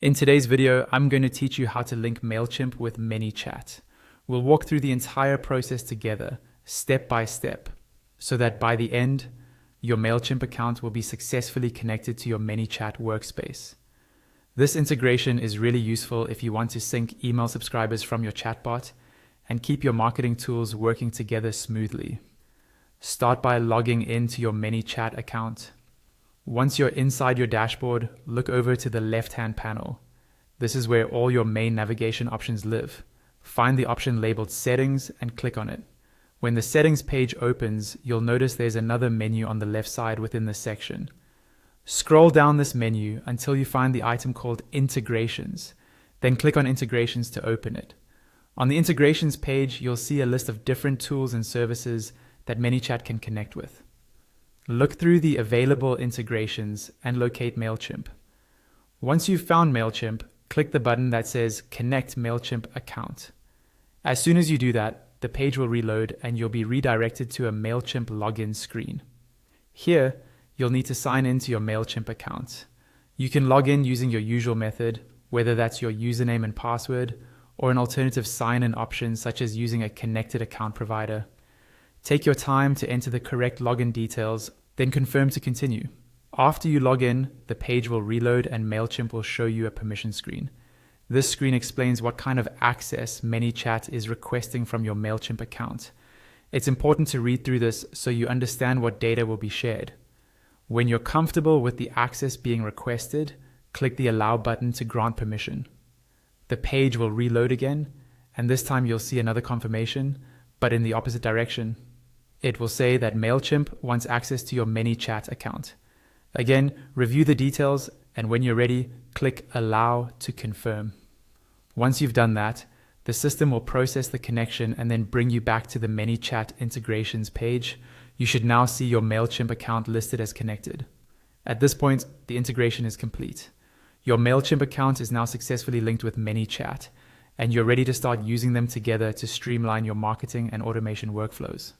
In today's video, I'm going to teach you how to link Mailchimp with ManyChat. We'll walk through the entire process together, step by step, so that by the end, your Mailchimp account will be successfully connected to your ManyChat workspace. This integration is really useful if you want to sync email subscribers from your chatbot and keep your marketing tools working together smoothly. Start by logging into your ManyChat account. Once you're inside your dashboard, look over to the left-hand panel. This is where all your main navigation options live. Find the option labeled Settings and click on it. When the Settings page opens, you'll notice there's another menu on the left side within this section. Scroll down this menu until you find the item called Integrations. Then click on Integrations to open it. On the Integrations page, you'll see a list of different tools and services that ManyChat can connect with. Look through the available integrations and locate Mailchimp. Once you've found Mailchimp, click the button that says Connect Mailchimp Account. As soon as you do that, the page will reload and you'll be redirected to a Mailchimp login screen. Here, you'll need to sign into your Mailchimp account. You can log in using your usual method, whether that's your username and password, or an alternative sign-in option such as using a connected account provider. Take your time to enter the correct login details, then confirm to continue. After you log in, the page will reload and Mailchimp will show you a permission screen. This screen explains what kind of access ManyChat is requesting from your Mailchimp account. It's important to read through this so you understand what data will be shared. When you're comfortable with the access being requested, click the Allow button to grant permission. The page will reload again, and this time you'll see another confirmation, but in the opposite direction. It will say that Mailchimp wants access to your ManyChat account. Again, review the details, and when you're ready, click Allow to confirm. Once you've done that, the system will process the connection and then bring you back to the ManyChat integrations page. You should now see your Mailchimp account listed as connected. At this point, the integration is complete. Your Mailchimp account is now successfully linked with ManyChat, and you're ready to start using them together to streamline your marketing and automation workflows.